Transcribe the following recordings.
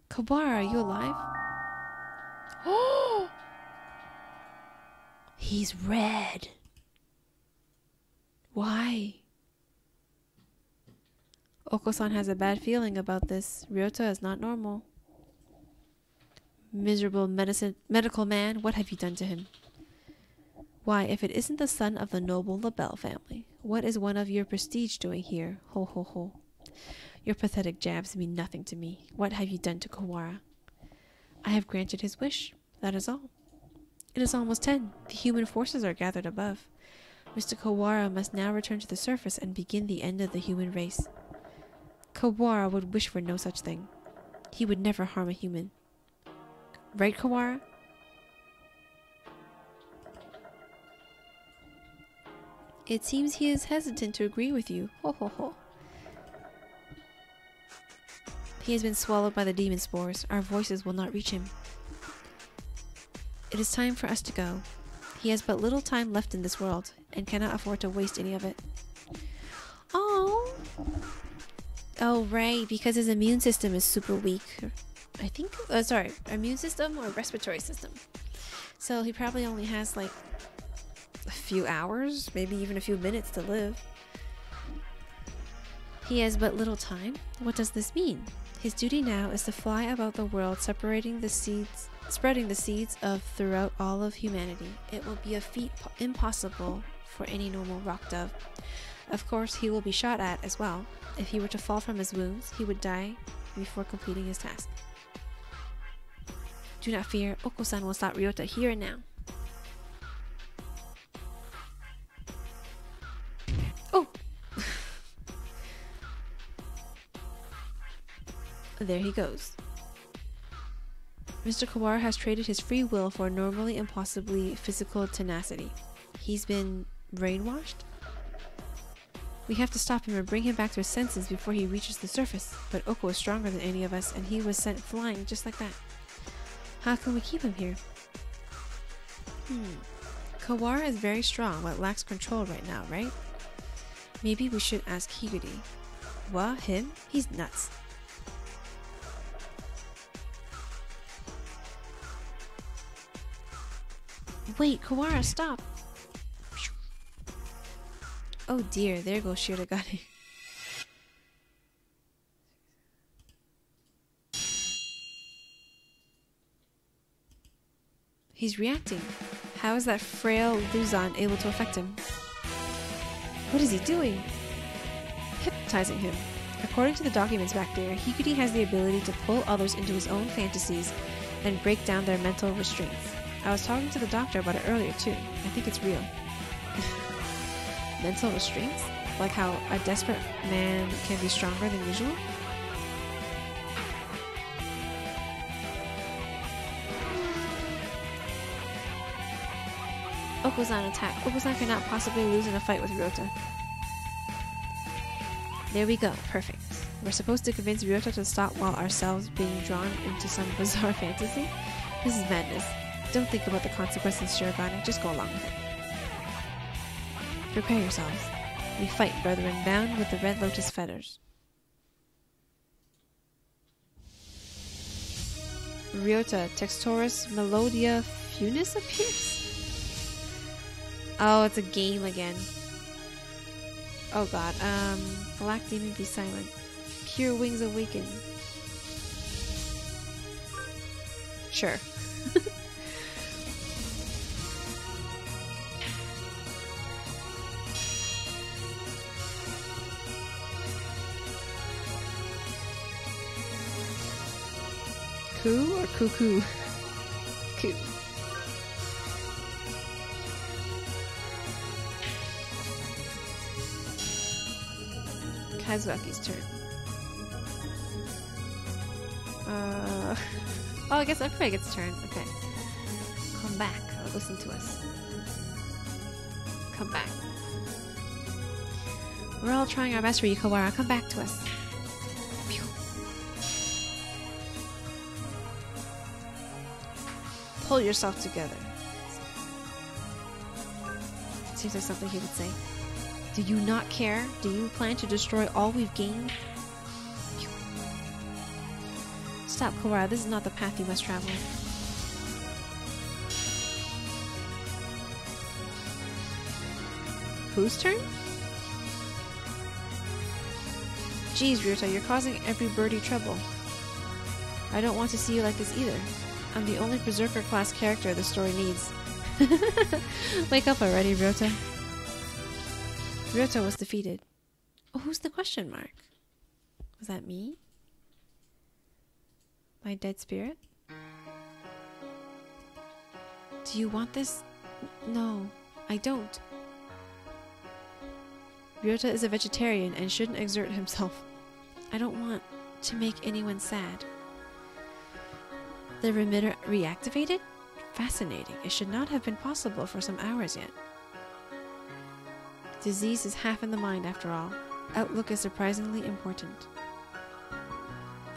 Kawara, are you alive? Oh! He's red. Why? Oko-san has a bad feeling about this. Ryota is not normal. Miserable medical man, what have you done to him? Why, if it isn't the son of the noble LaBelle family, what is one of your prestige doing here? Ho ho ho. Your pathetic jabs mean nothing to me. What have you done to Kawara? I have granted his wish. That is all. It is almost 10. The human forces are gathered above. Mr. Kawara must now return to the surface and begin the end of the human race. Kawara would wish for no such thing. He would never harm a human. Right, Kawara? It seems he is hesitant to agree with you. Ho ho ho. He has been swallowed by the demon spores. Our voices will not reach him. It is time for us to go. He has but little time left in this world, and cannot afford to waste any of it. Oh! Oh, right, because his immune system is super weak. I think, sorry, immune system or respiratory system. So he probably only has like a few hours, maybe even a few minutes to live. He has but little time? What does this mean? His duty now is to fly about the world, spreading the seeds of throughout all of humanity. It will be a feat impossible for any normal rock dove. Of course, he will be shot at as well. If he were to fall from his wounds, he would die before completing his task. Do not fear, Oko-san will stop Ryota here and now. Oh! There he goes. Mr. Kawara has traded his free will for normally impossibly physical tenacity. He's been brainwashed? We have to stop him and bring him back to his senses before he reaches the surface. But Oko is stronger than any of us, and he was sent flying just like that. How can we keep him here? Kawara is very strong, but lacks control right now, right? Maybe we should ask Higuri. What? Him? He's nuts. Wait, Kawara, stop! Oh dear, there goes Shirogane. He's reacting. How is that frail Luzon able to affect him? What is he doing? Hypnotizing him. According to the documents back there, Higuri has the ability to pull others into his own fantasies and break down their mental restraints. I was talking to the doctor about it earlier too. I think it's real. Mental restraints? Like how a desperate man can be stronger than usual? Oko-san attack. Oko-san cannot possibly lose in a fight with Ryota. There we go. Perfect. We're supposed to convince Ryota to stop while ourselves being drawn into some bizarre fantasy? This is madness. Don't think about the consequences, Shirogane. Just go along with it. Prepare yourselves. We fight, brethren, bound with the red lotus feathers. Ryota, Textoris Melodia Funis appears? Oh, it's a game again. Oh god, Black Demon be silent. Cure Wings Awaken. Sure. Coo or cuckoo? Coo. Kazuaki's turn. Oh, I guess everybody gets a turn. Okay. Come back. Listen to us. Come back. We're all trying our best for you, Kawara. Come back to us. Pew. Pull yourself together. Seems like something he would say. Do you not care? Do you plan to destroy all we've gained? Stop, Kawara. This is not the path you must travel. Whose turn? Geez, Ryota, you're causing every birdie trouble. I don't want to see you like this either. I'm the only Berserker class character the story needs. Wake up already, Ryota. Ryota was defeated. Oh, who's the question mark? Was that me? My dead spirit? Do you want this? No, I don't. Ryota is a vegetarian and shouldn't exert himself. I don't want to make anyone sad. The remitter reactivated? Fascinating. It should not have been possible for some hours yet. Disease is half in the mind after all. Outlook is surprisingly important.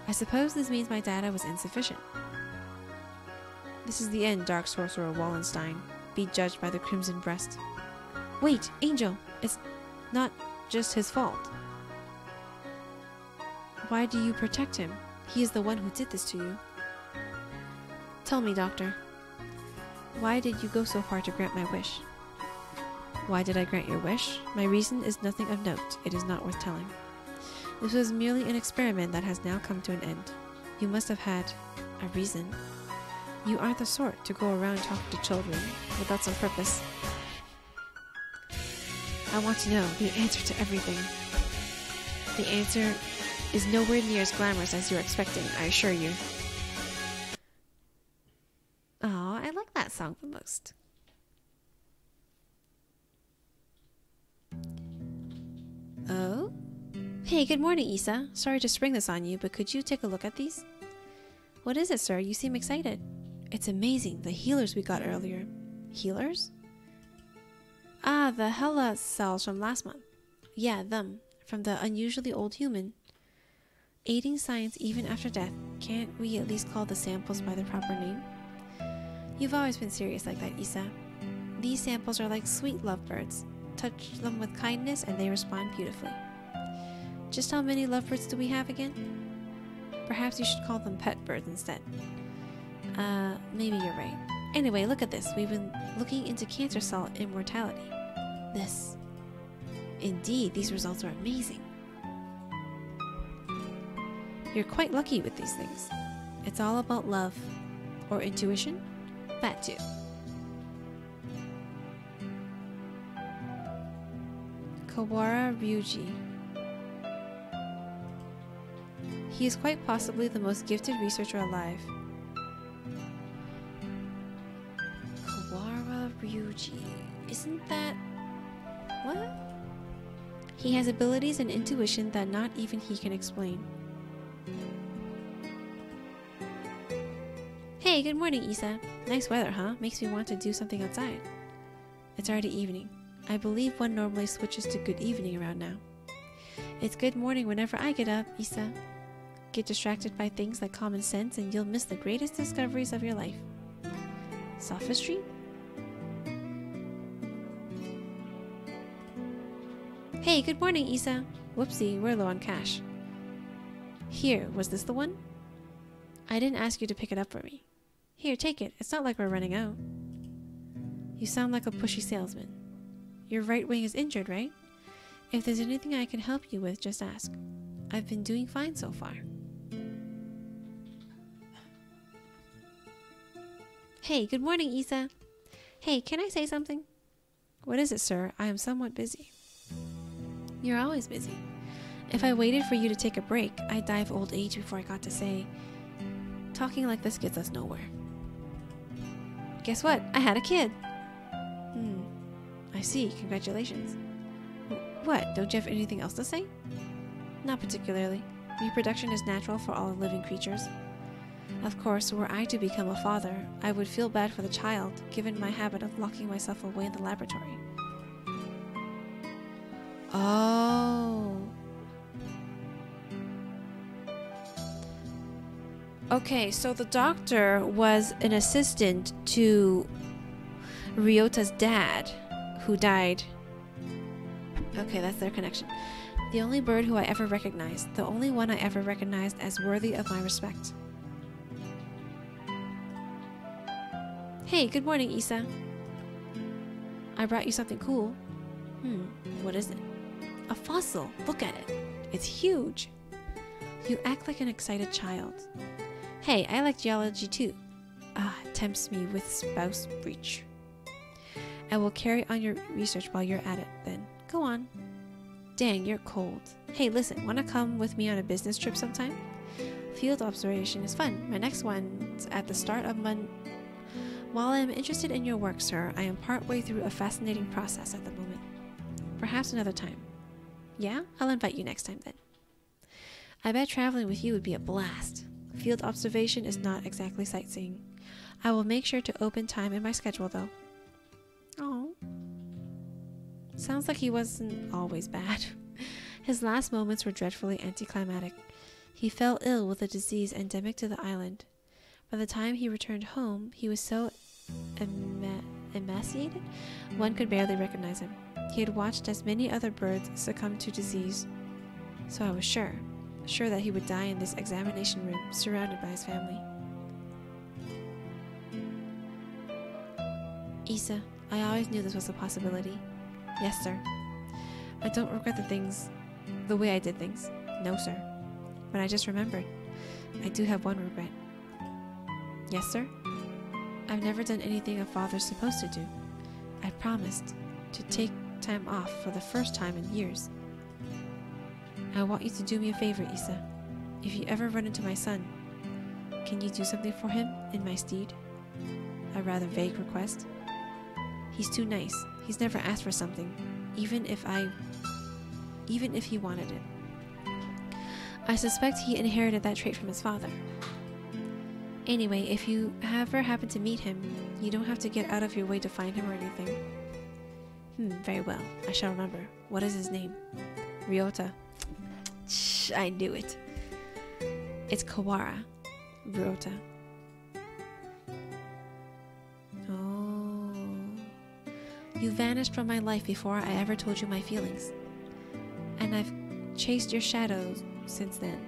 I suppose this means my data was insufficient. This is the end, Dark Sorcerer Wallenstein. Be judged by the Crimson Breast. Wait, Angel! It's not just his fault. Why do you protect him? He is the one who did this to you. Tell me, Doctor. Why did you go so far to grant my wish? Why did I grant your wish? My reason is nothing of note. It is not worth telling. This was merely an experiment that has now come to an end. You must have had a reason. You aren't the sort to go around talking to children without some purpose. I want to know the answer to everything. The answer is nowhere near as glamorous as you're expecting, I assure you. Oh, I like that song the most. Oh? Hey, good morning, Isa. Sorry to spring this on you, but could you take a look at these? What is it, sir? You seem excited. It's amazing, the healers we got earlier. Healers? Ah, the Hela cells from last month. Yeah, them. From the unusually old human. Aiding science even after death. Can't we at least call the samples by their proper name? You've always been serious like that, Isa. These samples are like sweet lovebirds. Touch them with kindness and they respond beautifully. Just how many lovebirds do we have again? Perhaps you should call them pet birds instead. Maybe you're right. Anyway, look at this. We've been looking into cancer cell immortality. This. Indeed, these results are amazing. You're quite lucky with these things. It's all about love. Or intuition? That too. Kawara Ryuji. He is quite possibly the most gifted researcher alive. Kawara Ryuji. Isn't that... what? He has abilities and intuition that not even he can explain. Hey, good morning, Isa. Nice weather, huh? Makes me want to do something outside. It's already evening. I believe one normally switches to good evening around now. It's good morning whenever I get up, Isa. Get distracted by things like common sense and you'll miss the greatest discoveries of your life. Sophistry? Hey, good morning, Isa. Whoopsie, we're low on cash. Here, was this the one? I didn't ask you to pick it up for me. Here, take it. It's not like we're running out. You sound like a pushy salesman. Your right wing is injured, right? If there's anything I can help you with, just ask. I've been doing fine so far. Hey, good morning, Isa. Hey, can I say something? What is it, sir? I am somewhat busy. You're always busy. If I waited for you to take a break, I'd die of old age before I got to say, talking like this gets us nowhere. Guess what? I had a kid. I see. Congratulations. What? Don't you have anything else to say? Not particularly. Reproduction is natural for all living creatures. Of course, were I to become a father, I would feel bad for the child, given my habit of locking myself away in the laboratory. Oh. Okay, so the doctor was an assistant to Ryota's dad, who died. Okay, that's their connection. The only bird who I ever recognized, the only one I ever recognized as worthy of my respect. Hey, good morning, Isa. I brought you something cool. What is it? A fossil. Look at it. It's huge. You act like an excited child. Hey, I like geology too. Tempts me with spouse breach. I will carry on your research while you're at it then. Go on. Dang, you're cold. Hey, listen, wanna come with me on a business trip sometime? Field observation is fun. My next one's at the start of month. While I am interested in your work, sir, I am partway through a fascinating process at the moment. Perhaps another time. Yeah? I'll invite you next time then. I bet traveling with you would be a blast. Field observation is not exactly sightseeing. I will make sure to open time in my schedule, though. Oh. Sounds like he wasn't always bad. His last moments were dreadfully anticlimactic. He fell ill with a disease endemic to the island. By the time he returned home, he was so emaciated, one could barely recognize him. He had watched as many other birds succumb to disease, so I was sure that he would die in this examination room, surrounded by his family. Isa, I always knew this was a possibility. Yes, sir. I don't regret the way I did things. No, sir. But I just remembered. I do have one regret. Yes, sir? I've never done anything a father's supposed to do. I promised to take time off for the first time in years. I want you to do me a favor, Isa. If you ever run into my son, can you do something for him in my stead? A rather vague request. He's too nice. He's never asked for something, even if he wanted it. I suspect he inherited that trait from his father. Anyway, if you ever happen to meet him, you don't have to get out of your way to find him or anything. Very well. I shall remember. What is his name? Ryota. I knew it. It's Kawara. Ryota. Oh. You vanished from my life before I ever told you my feelings. And I've chased your shadows since then.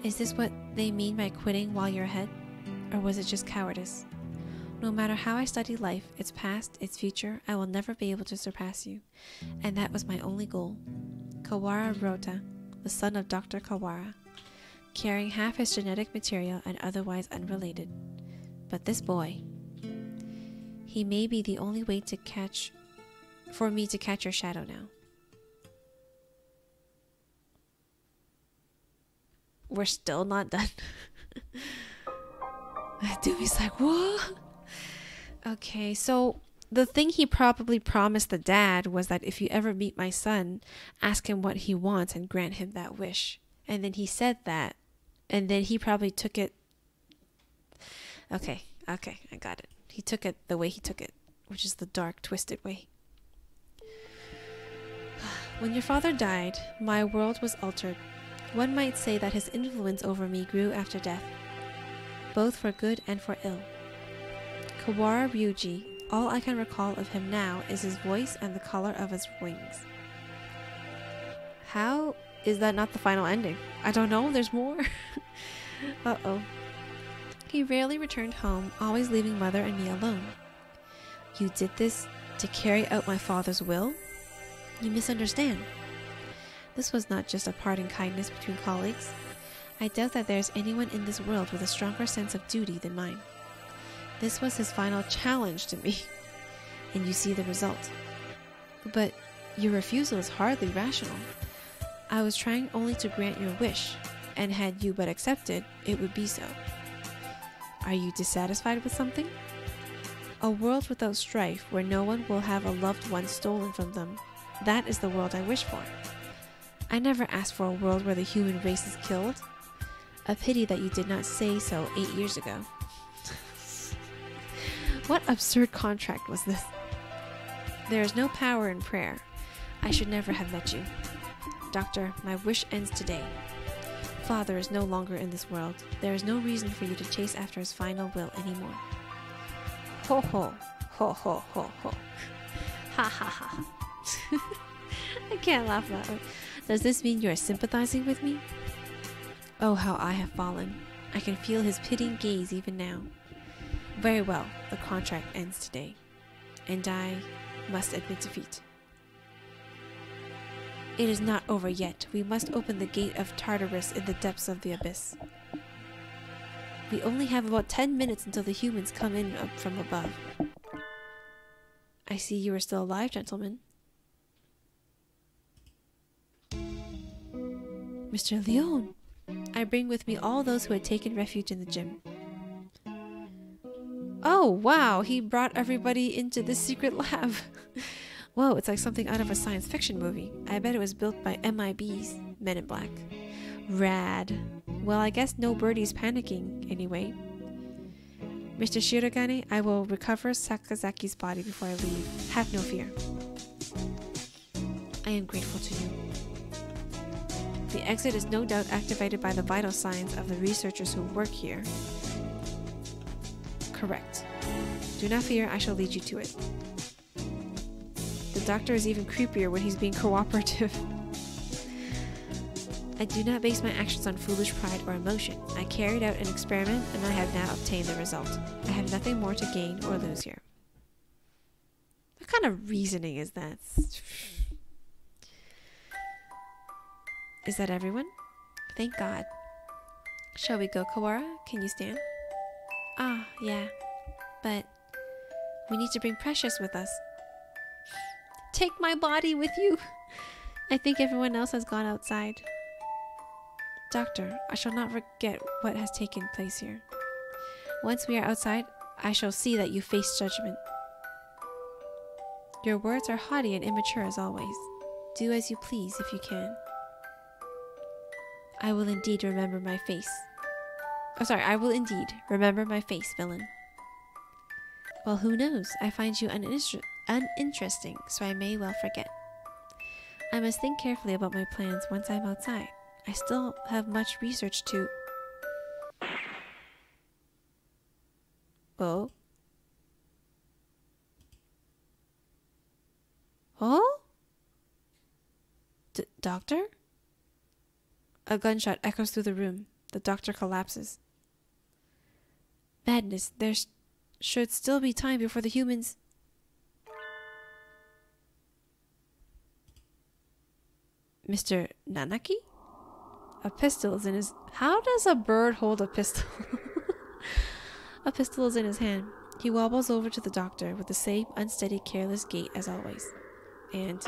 Is this what they mean by quitting while you're ahead? Or was it just cowardice? No matter how I study life, its past, its future, I will never be able to surpass you. And that was my only goal. Kawara Ryota, the son of Dr. Kawara, carrying half his genetic material and otherwise unrelated. But this boy, he may be the only way for me to catch your shadow now. We're still not done. Doomy's like, what? Okay, so the thing he probably promised the dad was that if you ever meet my son, ask him what he wants and grant him that wish. And then he said that, and then he probably took it. Okay, I got it. He took it the way he took it, which is the dark, twisted way. When your father died, my world was altered. One might say that his influence over me grew after death, both for good and for ill. Kawara Ryuji, all I can recall of him now is his voice and the color of his wings. How is that not the final ending? I don't know, there's more. Uh-oh. He rarely returned home, always leaving Mother and me alone. You did this to carry out my father's will? You misunderstand. This was not just a parting kindness between colleagues. I doubt that there is anyone in this world with a stronger sense of duty than mine. This was his final challenge to me, and you see the result. But your refusal is hardly rational. I was trying only to grant your wish, and had you but accepted, it would be so. Are you dissatisfied with something? A world without strife, where no one will have a loved one stolen from them. That is the world I wish for. I never asked for a world where the human race is killed. A pity that you did not say so 8 years ago. What absurd contract was this? There is no power in prayer. I should never have met you. Doctor, my wish ends today. Father is no longer in this world. There is no reason for you to chase after his final will anymore. Ho ho, ho ho ho ho. Ha ha ha. I can't laugh that way. Does this mean you are sympathizing with me? Oh, how I have fallen. I can feel his pitying gaze even now. Very well, the contract ends today, and I must admit defeat. It is not over yet. We must open the gate of Tartarus in the depths of the abyss. We only have about 10 minutes until the humans come in from above. I see you are still alive, gentlemen. Mr. Leon, I bring with me all those who had taken refuge in the gym. Oh, wow, he brought everybody into this secret lab. Whoa, it's like something out of a science fiction movie. I bet it was built by MIB's Men in Black. Rad. Well, I guess no birdie's panicking anyway. Mr. Shirogane, I will recover Sakazaki's body before I leave. Have no fear. I am grateful to you. The exit is no doubt activated by the vital signs of the researchers who work here. Correct. Do not fear, I shall lead you to it. The doctor is even creepier when he's being cooperative. I do not base my actions on foolish pride or emotion. I carried out an experiment and I have now obtained the result. I have nothing more to gain or lose here. What kind of reasoning is that? Is that everyone? Thank God. Shall we go, Kawara? Can you stand? Ah, yeah. But we need to bring Precious with us. Take my body with you. I think everyone else has gone outside. Doctor, I shall not forget what has taken place here. Once we are outside, I shall see that you face judgment. Your words are haughty and immature as always. Do as you please if you can. I will indeed remember my face. I will indeed remember my face, villain. Well, who knows? I find you uninteresting, so I may well forget. I must think carefully about my plans once I'm outside. I still have much research to... Oh? Oh? Doctor? A gunshot echoes through the room. The doctor collapses. Madness. There should still be time before the humans... Mr. Nanaki? A pistol is in his... How does a bird hold a pistol? A pistol is in his hand. He wobbles over to the doctor with the same unsteady, careless gait as always. And...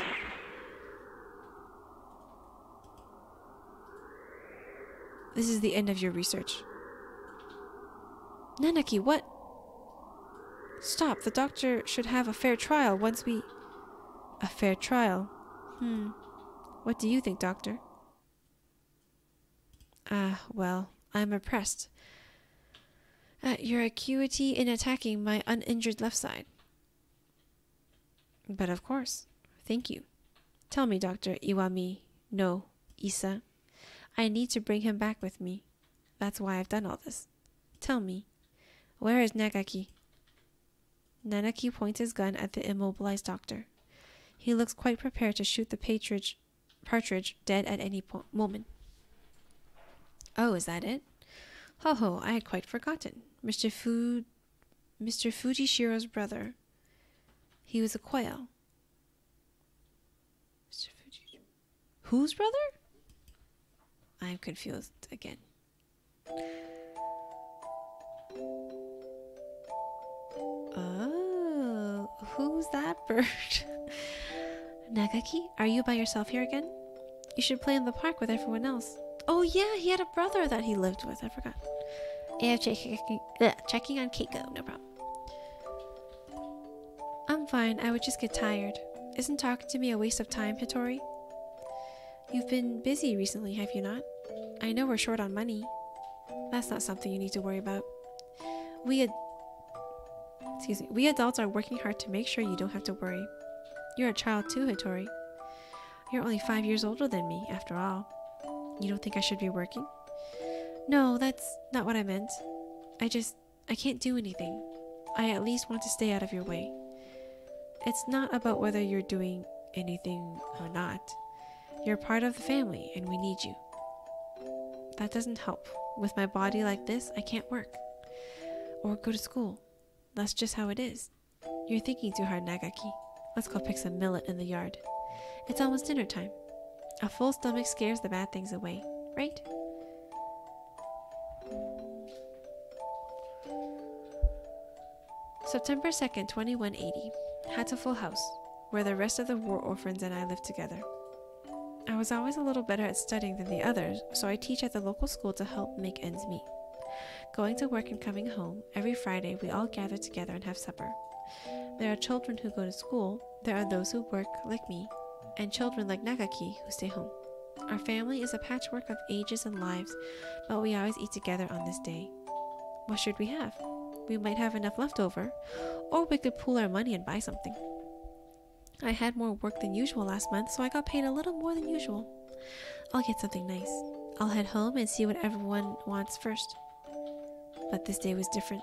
This is the end of your research. Nanaki, what? Stop. The doctor should have a fair trial once we... A fair trial? What do you think, doctor? Well, I'm impressed at your acuity in attacking my uninjured left side. But of course. Thank you. Tell me, Dr. Iwami. No, Isa. I need to bring him back with me. That's why I've done all this. Tell me, where is Nagaki? Nanaki points his gun at the immobilized doctor. He looks quite prepared to shoot the partridge dead at any moment. Oh, is that it? Ho ho, I had quite forgotten. Mr. Fujishiro's brother. He was a quail. Mr. Fujishiro. Whose brother? I'm confused again. Oh, who's that bird? Nagaki, are you by yourself here again? You should play in the park with everyone else. Oh yeah, he had a brother that he lived with. I forgot. Yeah, checking on Keiko, no problem. I'm fine. I would just get tired. Isn't talking to me a waste of time, Hitori? You've been busy recently, have you not? I know we're short on money. That's not something you need to worry about. We adults are working hard to make sure you don't have to worry. You're a child too, Hitori. You're only 5 years older than me, after all. You don't think I should be working? No, that's not what I meant. I can't do anything. I at least want to stay out of your way. It's not about whether you're doing anything or not. You're part of the family, and we need you. That doesn't help. With my body like this, I can't work. Or go to school. That's just how it is. You're thinking too hard, Nagaki. Let's go pick some millet in the yard. It's almost dinner time. A full stomach scares the bad things away, right? September 2nd, 2180. Hurtful House, where the rest of the war orphans and I live together. I was always a little better at studying than the others, so I teach at the local school to help make ends meet. Going to work and coming home, every Friday we all gather together and have supper. There are children who go to school, there are those who work, like me, and children like Nagaki who stay home. Our family is a patchwork of ages and lives, but we always eat together on this day. What should we have? We might have enough left over, or we could pool our money and buy something. I had more work than usual last month, so I got paid a little more than usual. I'll get something nice. I'll head home and see what everyone wants first. But this day was different.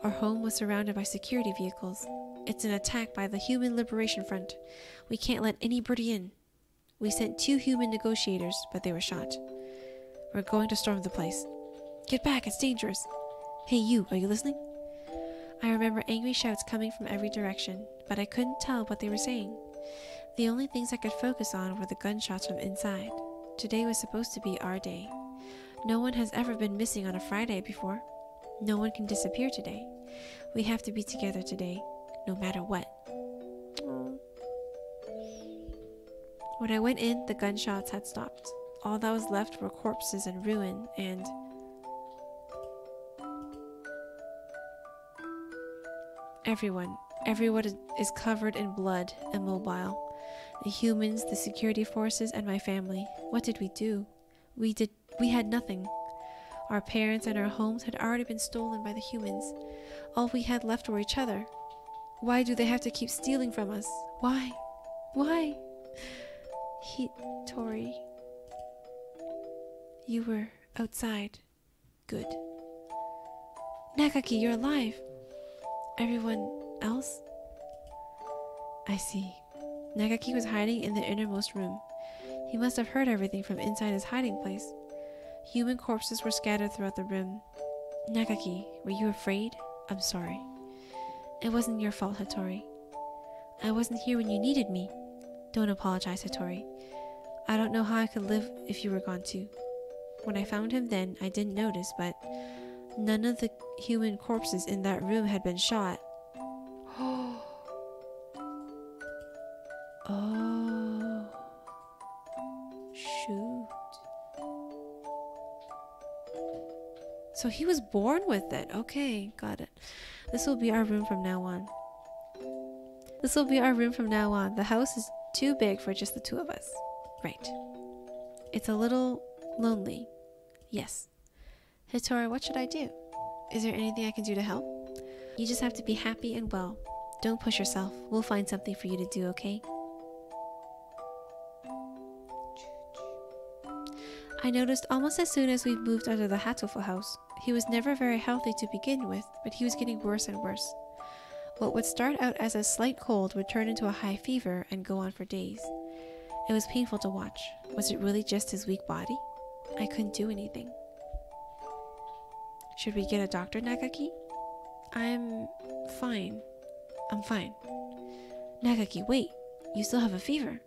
Our home was surrounded by security vehicles. It's an attack by the Human Liberation Front. We can't let anybody in. We sent 2 human negotiators, but they were shot. We're going to storm the place. Get back, it's dangerous. Hey you, are you listening? I remember angry shouts coming from every direction, but I couldn't tell what they were saying. The only things I could focus on were the gunshots from inside. Today was supposed to be our day. No one has ever been missing on a Friday before. No one can disappear today. We have to be together today, no matter what. When I went in, the gunshots had stopped. All that was left were corpses and ruin, and everyone is covered in blood, immobile. The humans, the security forces, and my family. What did we do? We had nothing. Our parents and our homes had already been stolen by the humans. All we had left were each other. Why do they have to keep stealing from us? Why? Why? Tori, you were outside. Good. Nagaki, you're alive. Everyone else? I see. Nagaki was hiding in the innermost room. He must have heard everything from inside his hiding place. Human corpses were scattered throughout the room. Nagaki, were you afraid? I'm sorry. It wasn't your fault, Hattori. I wasn't here when you needed me. Don't apologize, Hattori. I don't know how I could live if you were gone too. When I found him then, I didn't notice, but none of the human corpses in that room had been shot. Oh. Shoot. So he was born with it. Okay, got it. This will be our room from now on. The house is too big for just the 2 of us. Right. It's a little lonely. Yes. Hattori, what should I do? Is there anything I can do to help? You just have to be happy and well. Don't push yourself. We'll find something for you to do, okay? I noticed almost as soon as we moved out of the Hurtful house. He was never very healthy to begin with, but he was getting worse and worse. What would start out as a slight cold would turn into a high fever and go on for days. It was painful to watch. Was it really just his weak body? I couldn't do anything. Should we get a doctor, Nagaki? I'm fine. Nagaki, wait. You still have a fever.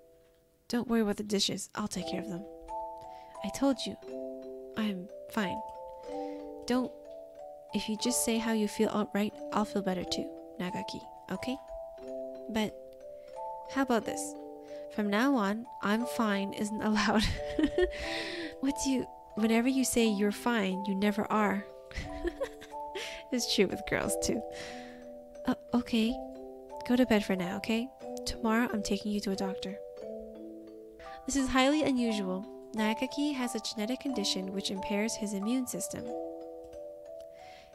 Don't worry about the dishes. I'll take care of them. I told you. I'm fine. If you just say how you feel outright, I'll feel better too, Nagaki, okay? But how about this? From now on, I'm fine isn't allowed. Whenever you say you're fine, you never are. It's true with girls too. Okay. Go to bed for now, okay? Tomorrow I'm taking you to a doctor. This is highly unusual. Nagaki has a genetic condition which impairs his immune system.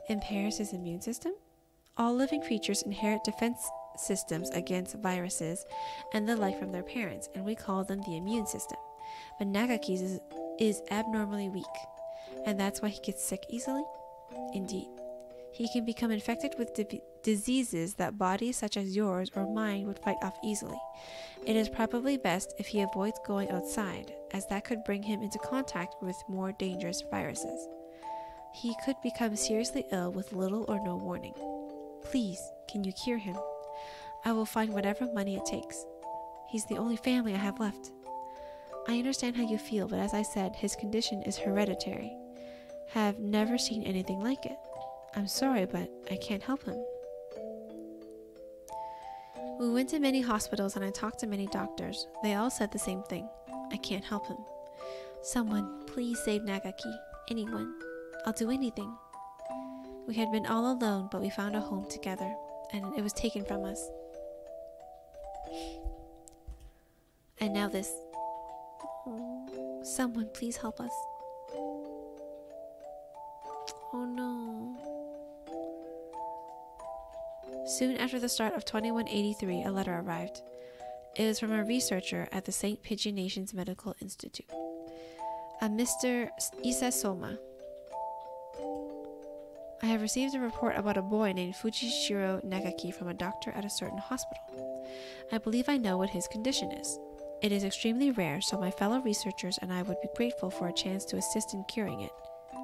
Impairs his immune system? All living creatures inherit defense systems against viruses and the like from their parents, and we call them the immune system. But Nagaki's is abnormally weak, and that's why he gets sick easily? Indeed. He can become infected with diseases that bodies such as yours or mine would fight off easily. It is probably best if he avoids going outside, as that could bring him into contact with more dangerous viruses. He could become seriously ill with little or no warning. Please, can you cure him? I will find whatever money it takes. He's the only family I have left. I understand how you feel, but as I said, his condition is hereditary. Have never seen anything like it. I'm sorry, but I can't help him. We went to many hospitals and I talked to many doctors. They all said the same thing. I can't help him. Someone, please save Nagaki. Anyone. I'll do anything. We had been all alone, but we found a home together, and it was taken from us. And now this. Oh, someone, please help us. Oh no. Soon after the start of 2183, a letter arrived. It was from a researcher at the St. Pigeonations Medical Institute, a Mr. Isa Soma. I have received a report about a boy named Fujishiro Nagaki from a doctor at a certain hospital. I believe I know what his condition is. It is extremely rare, so my fellow researchers and I would be grateful for a chance to assist in curing it.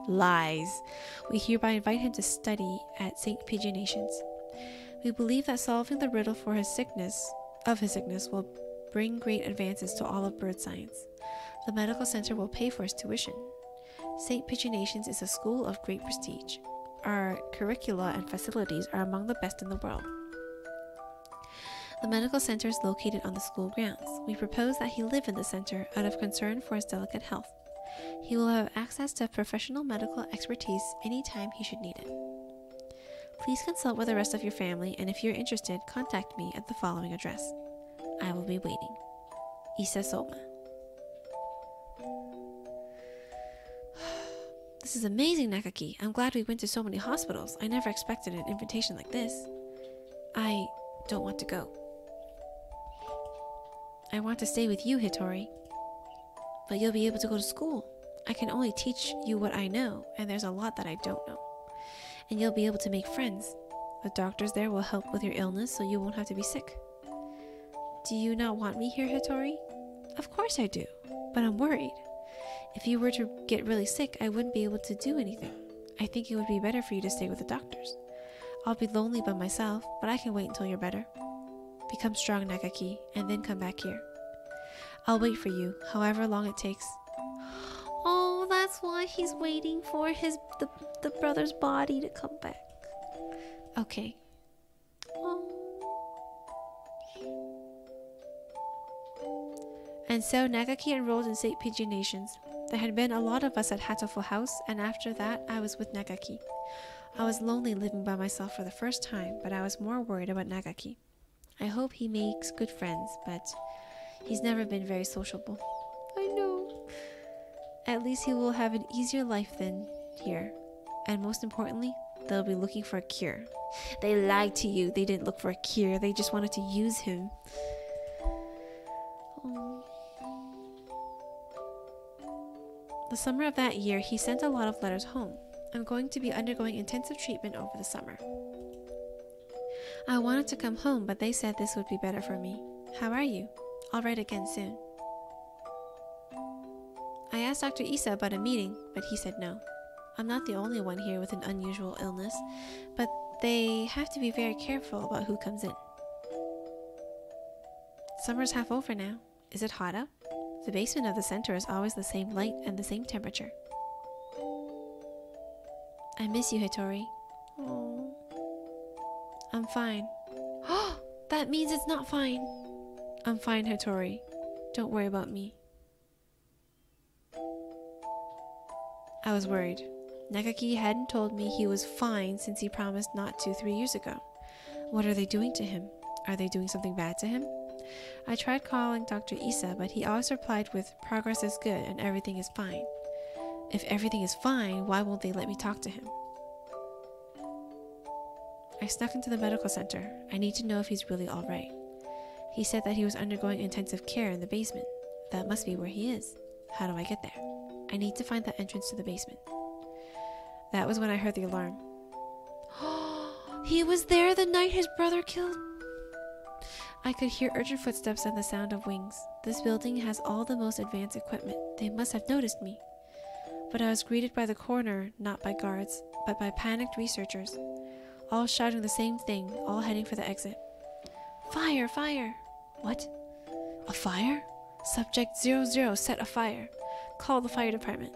Lies. We hereby invite him to study at St. Pigeonations. We believe that solving the riddle for his sickness will bring great advances to all of bird science. The medical center will pay for his tuition. St. Pigeonations is a school of great prestige. Our curricula and facilities are among the best in the world. The medical center is located on the school grounds. We propose that he live in the center out of concern for his delicate health. He will have access to professional medical expertise anytime he should need it. Please consult with the rest of your family, and if you're interested, contact me at the following address. I will be waiting. Isa Soma. This is amazing, Nagaki. I'm glad we went to so many hospitals. I never expected an invitation like this. I don't want to go. I want to stay with you, Hitori. But you'll be able to go to school. I can only teach you what I know, and there's a lot that I don't know. And you'll be able to make friends. The doctors there will help with your illness so you won't have to be sick. Do you not want me here, Hitori? Of course I do, but I'm worried. If you were to get really sick, I wouldn't be able to do anything. I think it would be better for you to stay with the doctors. I'll be lonely by myself, but I can wait until you're better. Become strong, Nagaki, and then come back here. I'll wait for you, however long it takes. Oh, that's why he's waiting for the brother's body to come back. Okay. Oh. And so Nagaki enrolled in St. Pigeonations. There had been a lot of us at Hatoful House, and after that I was with Nagaki. I was lonely living by myself for the first time, but I was more worried about Nagaki. I hope he makes good friends, but he's never been very sociable. I know. At least he will have an easier life than here. And most importantly, they'll be looking for a cure. They lied to you. They didn't look for a cure. They just wanted to use him. Oh. The summer of that year, he sent a lot of letters home. I'm going to be undergoing intensive treatment over the summer. I wanted to come home, but they said this would be better for me. How are you? I'll write again soon. I asked Dr. Isa about a meeting, but he said no. I'm not the only one here with an unusual illness, but they have to be very careful about who comes in. Summer's half over now. Is it hot out? The basement of the center is always the same light and the same temperature. I miss you, Hitori. Oh. I'm fine. Oh, that means it's not fine. I'm fine, Hitori. Don't worry about me. I was worried. Nagaki hadn't told me he was fine since he promised not to 3 years ago. What are they doing to him? Are they doing something bad to him? I tried calling Dr. Isa, but he always replied with, progress is good and everything is fine. If everything is fine, why won't they let me talk to him? I snuck into the medical center. I need to know if he's really alright. He said that he was undergoing intensive care in the basement. That must be where he is. How do I get there? I need to find the entrance to the basement. That was when I heard the alarm. He was there the night his brother killed. I could hear urgent footsteps and the sound of wings. This building has all the most advanced equipment. They must have noticed me. But I was greeted by the coroner, not by guards, but by panicked researchers. all shouting the same thing, all heading for the exit. Fire! Fire! What? A fire? Subject 00 set a fire. Call the fire department.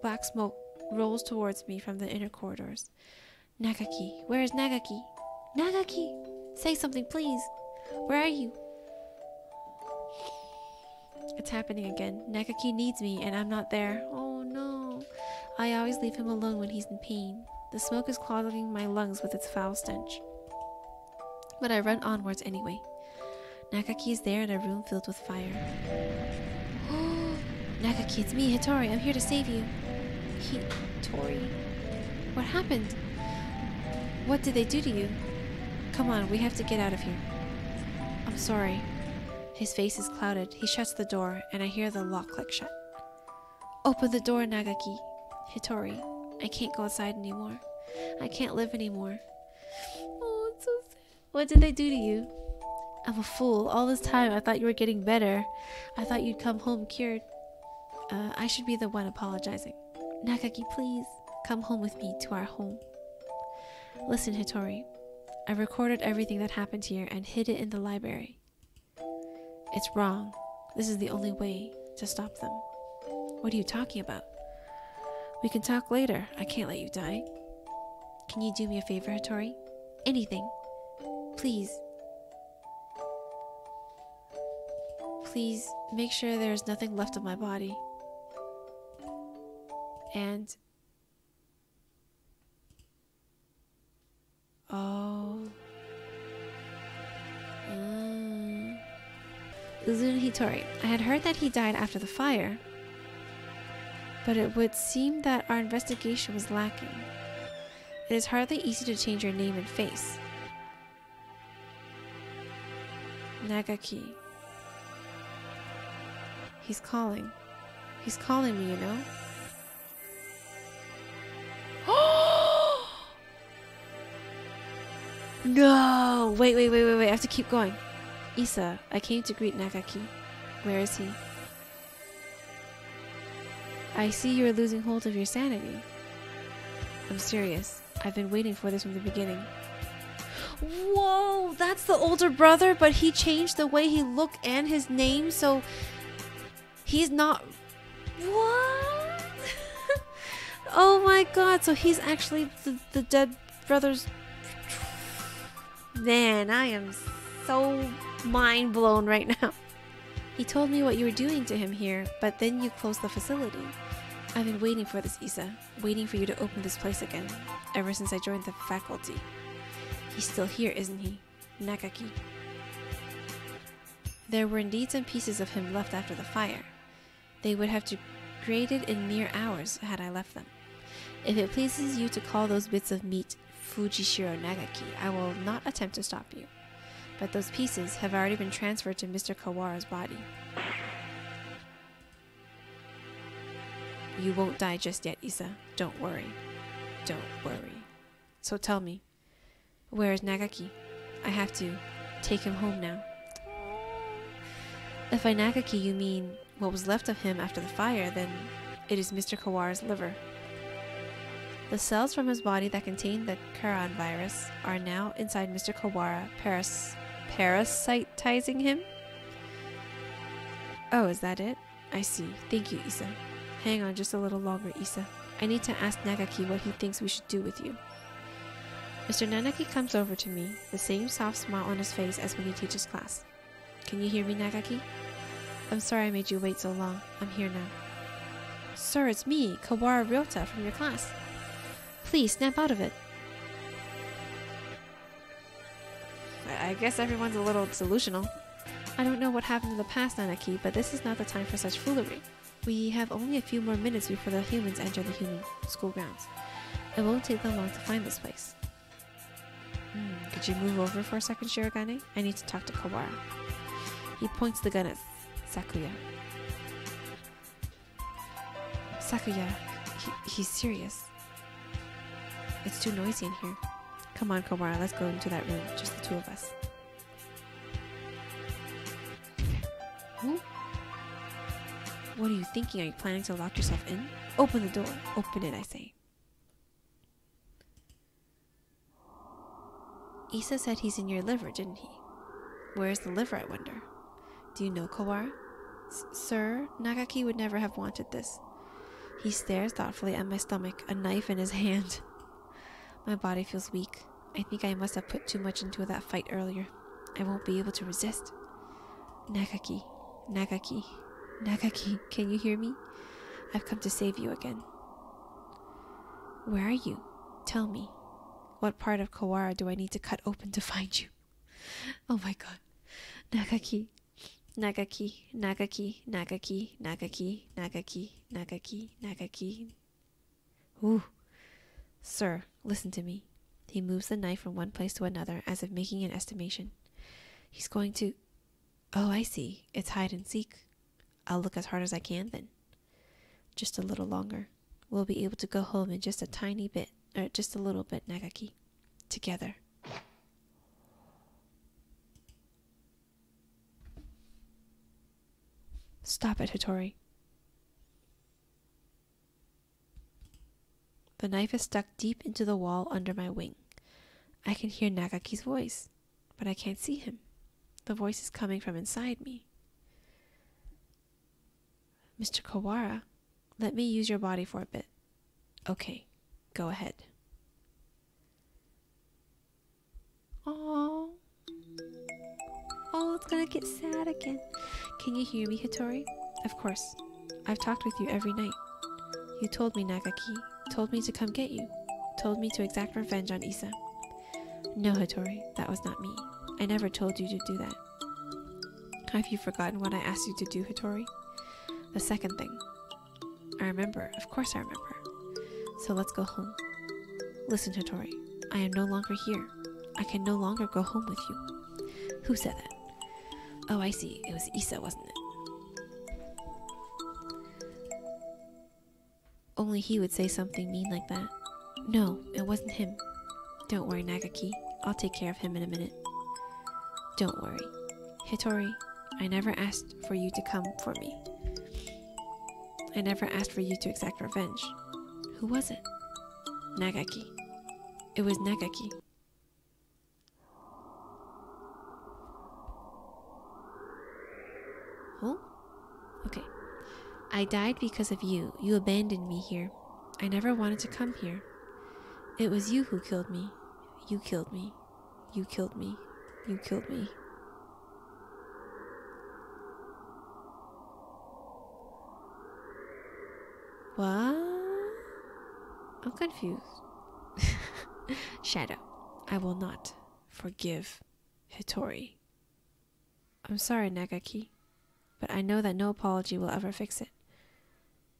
Black smoke rolls towards me from the inner corridors. Nagaki! Where is Nagaki? Nagaki! Say something, please! Where are you? It's happening again. Nagaki needs me and I'm not there. Oh no. I always leave him alone when he's in pain. The smoke is clogging my lungs with its foul stench. But I run onwards anyway. Nagaki is there in a room filled with fire. Nagaki, it's me, Hitori. I'm here to save you. Hitori? What happened? What did they do to you? Come on, we have to get out of here. I'm sorry. His face is clouded. He shuts the door, and I hear the lock click shut. Open the door, Nagaki. Hitori, I can't go outside anymore. I can't live anymore. Oh, it's so sad. What did they do to you? I'm a fool. All this time, I thought you were getting better. I thought you'd come home cured. I should be the one apologizing. Nagaki, please, come home with me to our home. Listen, Hitori. I recorded everything that happened here and hid it in the library. It's wrong. This is the only way to stop them. What are you talking about? We can talk later. I can't let you die. Can you do me a favor, Hitori? Anything. Please. Please make sure there's nothing left of my body. And... oh... Uzun Hitori. I had heard that he died after the fire, but it would seem that our investigation was lacking. It is hardly easy to change your name and face. Nagaki. He's calling. He's calling me, you know? No! Wait. I have to keep going. Isa, I came to greet Nagaki. Where is he? I see you are losing hold of your sanity. I'm serious. I've been waiting for this from the beginning. Whoa! That's the older brother, but he changed the way he looked and his name, so... he's not... What? Oh my god, so he's actually the dead brother's... Man, I am so mind blown right now. He told me what you were doing to him here, but then you closed the facility. I've been waiting for this, Isa. Waiting for you to open this place again, ever since I joined the faculty. He's still here, isn't he? Nagaki. There were indeed some pieces of him left after the fire. They would have degraded in mere hours had I left them. If it pleases you to call those bits of meat Fujishiro Nagaki, I will not attempt to stop you. But those pieces have already been transferred to Mr. Kawara's body. You won't die just yet, Isa. Don't worry. Don't worry. So tell me, where is Nagaki? I have to take him home now. If by Nagaki you mean what was left of him after the fire, then it is Mr. Kawara's liver. The cells from his body that contain the Kuran virus are now inside Mr. Kawara, parasitizing him? Oh, is that it? I see. Thank you, Isa. Hang on just a little longer, Isa. I need to ask Nagaki what he thinks we should do with you. Mr. Nagaki comes over to me, the same soft smile on his face as when he teaches class. Can you hear me, Nagaki? I'm sorry I made you wait so long. I'm here now. Sir, it's me, Kawara Ryota, from your class. Please, snap out of it. I guess everyone's a little delusional. I don't know what happened in the past, Nanaki, but this is not the time for such foolery. We have only a few more minutes before the humans enter the human school grounds. It won't take them long to find this place. Could you move over for a second, Shirogane? I need to talk to Kawara. He points the gun at Sakuya. Sakuya, he's serious. It's too noisy in here. Come on, Kawara, let's go into that room, just the two of us. Who? What are you thinking? Are you planning to lock yourself in? Open the door. Open it, I say. Issa said he's in your liver, didn't he? Where's the liver, I wonder? Do you know Kawara? Sir, Nagaki would never have wanted this. He stares thoughtfully at my stomach, a knife in his hand. My body feels weak. I think I must have put too much into that fight earlier. I won't be able to resist. Nagaki, Nagaki, Nagaki, can you hear me? I've come to save you again. Where are you? Tell me. What part of Kawara do I need to cut open to find you? Oh my god. Nagaki, Nagaki, Nagaki, Nagaki, Nagaki, Nagaki, Nagaki, Nagaki. Ooh. Sir, listen to me. He moves the knife from one place to another as if making an estimation. He's going to... Oh, I see. It's hide and seek. I'll look as hard as I can then. Just a little longer. We'll be able to go home in just a tiny bit, or just a little bit, Nagaki. Together. Stop it, Hitori. The knife is stuck deep into the wall under my wing. I can hear Nagaki's voice, but I can't see him. The voice is coming from inside me. Mr. Kawara, let me use your body for a bit. Okay, go ahead. Oh, it's gonna get sad again. Can you hear me, Hitori? Of course. I've talked with you every night. You told me, Nagaki. Told me to come get you. Told me to exact revenge on Issa. No, Hitori, that was not me. I never told you to do that. Have you forgotten what I asked you to do, Hitori? The second thing. I remember. Of course I remember. So let's go home. Listen, Hitori. I am no longer here. I can no longer go home with you. Who said that? Oh, I see. It was Issa, wasn't it? Only he would say something mean like that. No, it wasn't him. Don't worry, Nagaki. I'll take care of him in a minute. Don't worry. Hitori, I never asked for you to come for me. I never asked for you to exact revenge. Who was it? Nagaki. It was Nagaki. Oh? Okay. I died because of you. You abandoned me here. I never wanted to come here. It was you who killed me. You killed me. You killed me. You killed me. What? I'm confused. Shadow, I will not forgive Hitori. I'm sorry, Nagaki, but I know that no apology will ever fix it.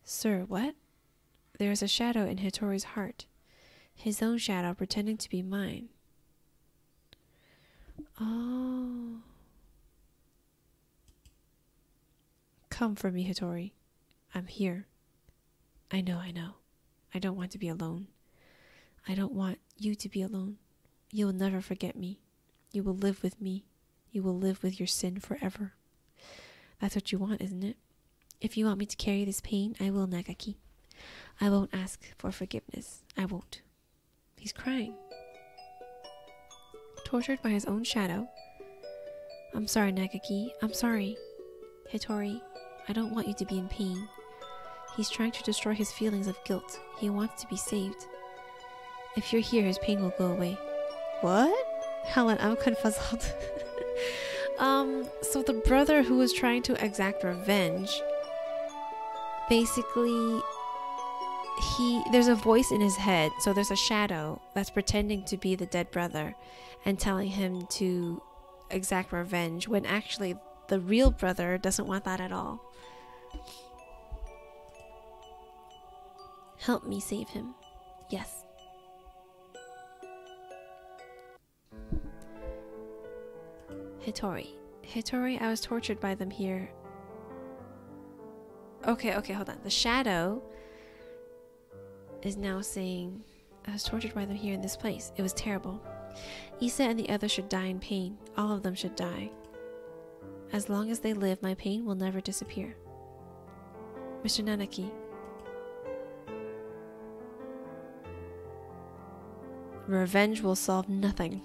Sir, what? There is a shadow in Hitori's heart. His own shadow pretending to be mine. Oh. Come for me, Hitori. I'm here. I know. I don't want to be alone. I don't want you to be alone. You will never forget me. You will live with me. You will live with your sin forever. That's what you want, isn't it? If you want me to carry this pain, I will, Nagaki. I won't ask for forgiveness. I won't. He's crying. Tortured by his own shadow. I'm sorry, Nagaki. I'm sorry. Hitori, I don't want you to be in pain. He's trying to destroy his feelings of guilt. He wants to be saved. If you're here, his pain will go away. What? Helen, I'm confuzzled. So the brother who was trying to exact revenge, basically, there's a voice in his head, so there's a shadow that's pretending to be the dead brother and telling him to exact revenge, when actually the real brother doesn't want that at all. Help me save him. Yes. Hitori, I was tortured by them here. Okay, hold on. The shadow is now saying, I was tortured by them here in this place. It was terrible. Issa and the others should die in pain. All of them should die. As long as they live, my pain will never disappear. Mr. Nanaki. Revenge will solve nothing.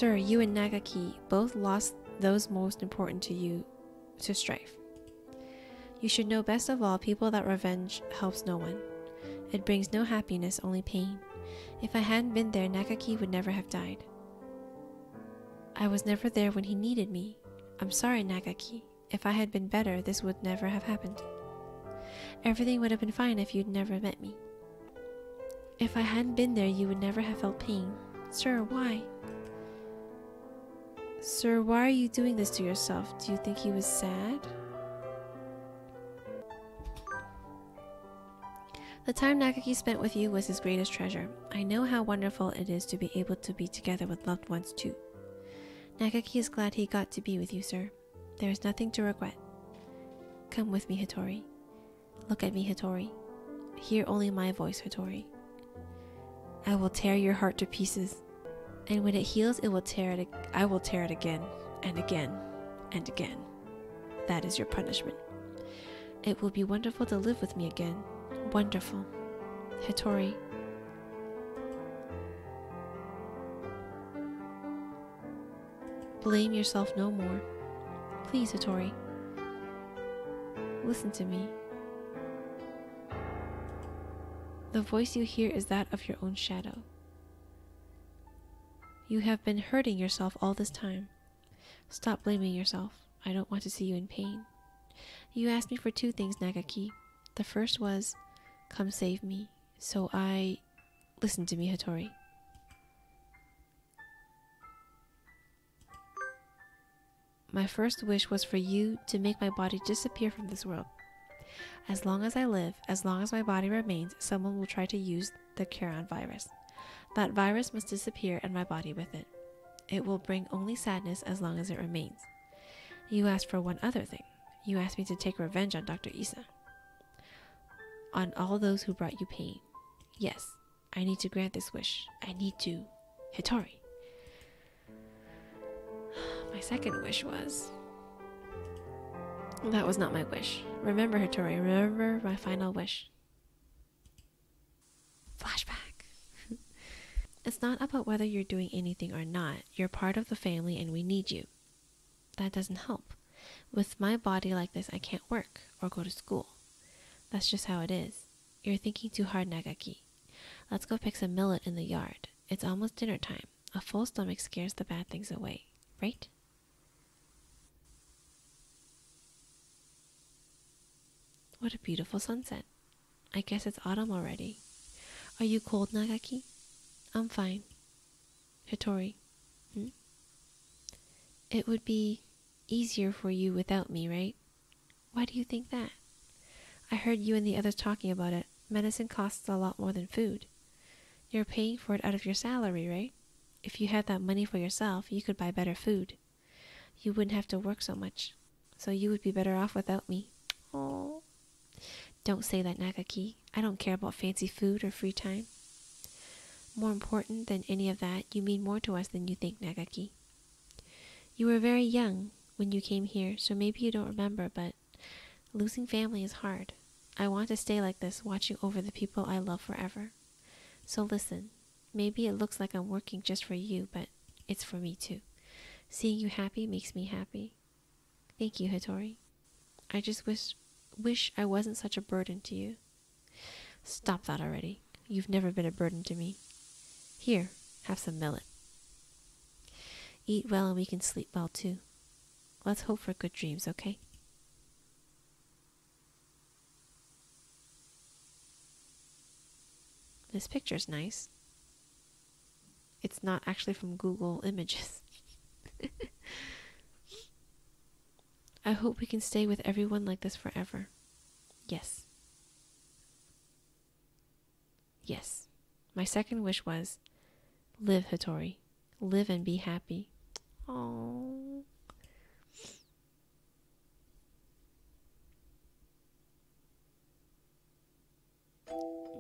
Sir, you and Nagaki both lost those most important to you to strife. You should know best of all, people, that revenge helps no one. It brings no happiness, only pain. If I hadn't been there, Nagaki would never have died. I was never there when he needed me. I'm sorry, Nagaki. If I had been better, this would never have happened. Everything would have been fine if you'd never met me. If I hadn't been there, you would never have felt pain. Sir, why? Sir, why are you doing this to yourself? Do you think he was sad? The time Nagaki spent with you was his greatest treasure. I know how wonderful it is to be able to be together with loved ones too. Nagaki is glad he got to be with you, sir. There is nothing to regret. Come with me, Hitori. Look at me, Hitori. Hear only my voice, Hitori. I will tear your heart to pieces, and when it heals, I will tear it again, and again, and again. That is your punishment. It will be wonderful to live with me again. Wonderful. Hitori. Blame yourself no more. Please, Hitori. Listen to me. The voice you hear is that of your own shadow. You have been hurting yourself all this time. Stop blaming yourself. I don't want to see you in pain. You asked me for 2 things, Nagaki. The first was, come save me. So I... Listen to me, Hitori. My first wish was for you to make my body disappear from this world. As long as I live, as long as my body remains, someone will try to use the Chiron virus. That virus must disappear and my body with it. It will bring only sadness as long as it remains. You asked for one other thing. You asked me to take revenge on Dr. Issa. On all those who brought you pain. Yes, I need to grant this wish. I need to. Hitori. My second wish was... That was not my wish. Remember, Hitori, remember my final wish. Flashback. It's not about whether you're doing anything or not. You're part of the family and we need you. That doesn't help. With my body like this, I can't work or go to school. That's just how it is. You're thinking too hard, Nagaki. Let's go pick some millet in the yard. It's almost dinner time. A full stomach scares the bad things away, right? What a beautiful sunset. I guess it's autumn already. Are you cold, Nagaki? I'm fine. Hitori. It would be easier for you without me, right? Why do you think that? I heard you and the others talking about it. Medicine costs a lot more than food. You're paying for it out of your salary, right? If you had that money for yourself, you could buy better food. You wouldn't have to work so much. So you would be better off without me. Oh. Don't say that, Nagaki. I don't care about fancy food or free time. More important than any of that, you mean more to us than you think, Nagaki. You were very young when you came here, so maybe you don't remember, but losing family is hard. I want to stay like this, watching over the people I love forever. So listen, maybe it looks like I'm working just for you, but it's for me too. Seeing you happy makes me happy. Thank you, Hitori. I just wish I wasn't such a burden to you. Stop that already. You've never been a burden to me. Here, have some millet. Eat well and we can sleep well too. Let's hope for good dreams, okay? This picture's nice. It's not actually from Google Images. I hope we can stay with everyone like this forever. Yes. Yes. My second wish was, live, Hitori. Live and be happy. Oh.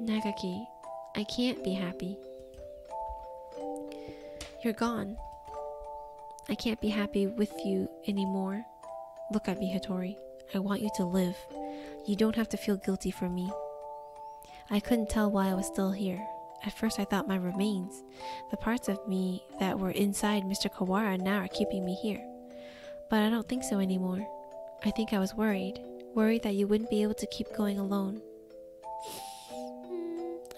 Nagaki, I can't be happy. You're gone. I can't be happy with you anymore. Look at me, Hitori. I want you to live. You don't have to feel guilty for me. I couldn't tell why I was still here. At first I thought my remains, the parts of me that were inside Mr. Kawara, now are keeping me here. But I don't think so anymore. I think I was worried that you wouldn't be able to keep going alone.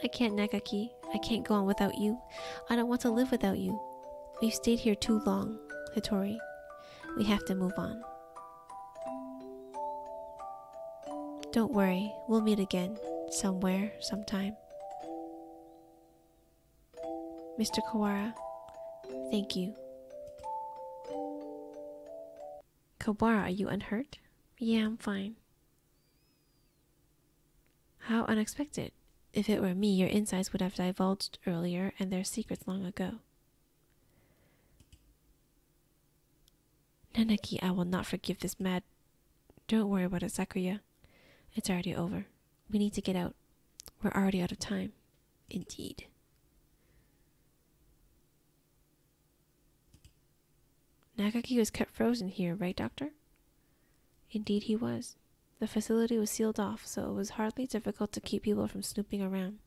I can't, Nagaki. I can't go on without you. I don't want to live without you. We've stayed here too long, Hitori. We have to move on. Don't worry, we'll meet again, somewhere, sometime. Mr. Kawara, thank you. Kawara, are you unhurt? Yeah, I'm fine. How unexpected. If it were me, your insides would have divulged earlier and their secrets long ago. Nanaki, I will not forgive this mad... Don't worry about it, Sakuya. It's already over. We need to get out. We're already out of time. Indeed. Nagaki was kept frozen here, right, Doctor? Indeed he was. The facility was sealed off, so it was hardly difficult to keep people from snooping around.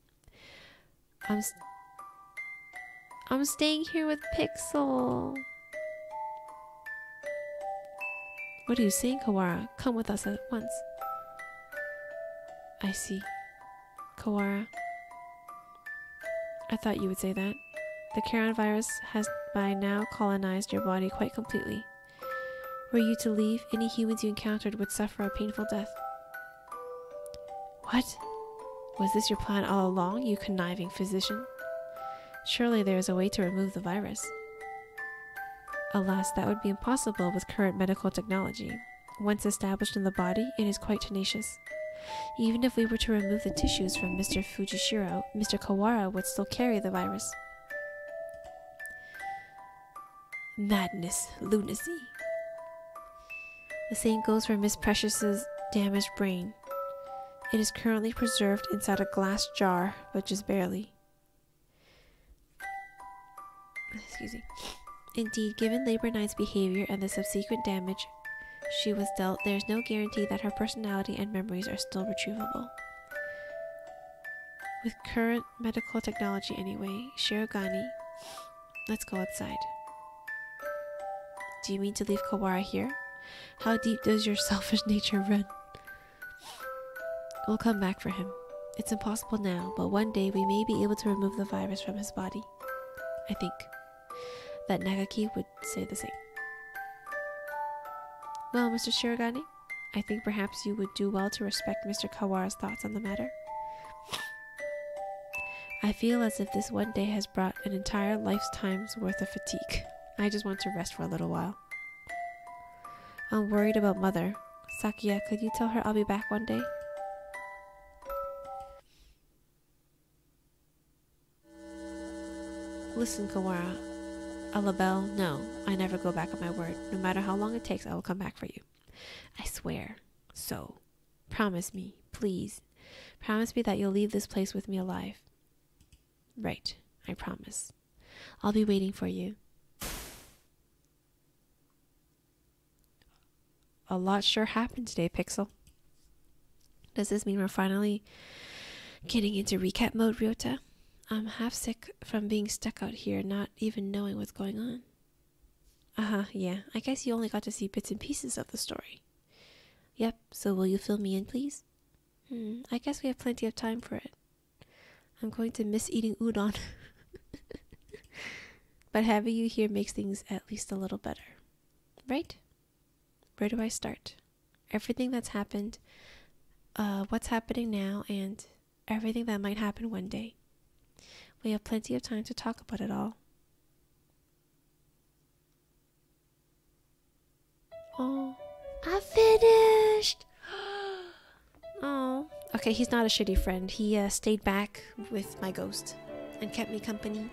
I'm staying here with Pixel. What are you saying, Kawara? Come with us at once. I see. Kawara. I thought you would say that. The Charon virus has by now colonized your body quite completely. Were you to leave, any humans you encountered would suffer a painful death. What? Was this your plan all along, you conniving physician? Surely there is a way to remove the virus. Alas, that would be impossible with current medical technology. Once established in the body, it is quite tenacious. Even if we were to remove the tissues from Mr. Fujishiro, Mr. Kawara would still carry the virus. Madness, lunacy. The same goes for Miss Precious's damaged brain. It is currently preserved inside a glass jar, but just barely. Excuse me. Indeed, given Labor Knight's behavior and the subsequent damage she was dealt, there is no guarantee that her personality and memories are still retrievable. With current medical technology anyway, Shirogane, let's go outside. Do you mean to leave Kawara here? How deep does your selfish nature run? We'll come back for him. It's impossible now, but one day we may be able to remove the virus from his body. I think that Nagaki would say the same. Well, Mr. Shirogane, I think perhaps you would do well to respect Mr. Kawara's thoughts on the matter. I feel as if this one day has brought an entire lifetime's worth of fatigue. I just want to rest for a little while. I'm worried about Mother. Sakuya, could you tell her I'll be back one day? Listen, Kawara. A label, no. I never go back on my word. No matter how long it takes, I will come back for you. I swear. So, promise me, please. Promise me that you'll leave this place with me alive. Right, I promise. I'll be waiting for you. A lot sure happened today, Pixel. Does this mean we're finally getting into recap mode, Ryota? I'm half sick from being stuck out here, not even knowing what's going on. Yeah. I guess you only got to see bits and pieces of the story. Yep, so will you fill me in, please? I guess we have plenty of time for it. I'm going to miss eating udon. But having you here makes things at least a little better. Right? Where do I start? Everything that's happened, what's happening now, and everything that might happen one day. We have plenty of time to talk about it all. Oh, I finished! Oh, okay, he's not a shitty friend. He stayed back with my ghost and kept me company.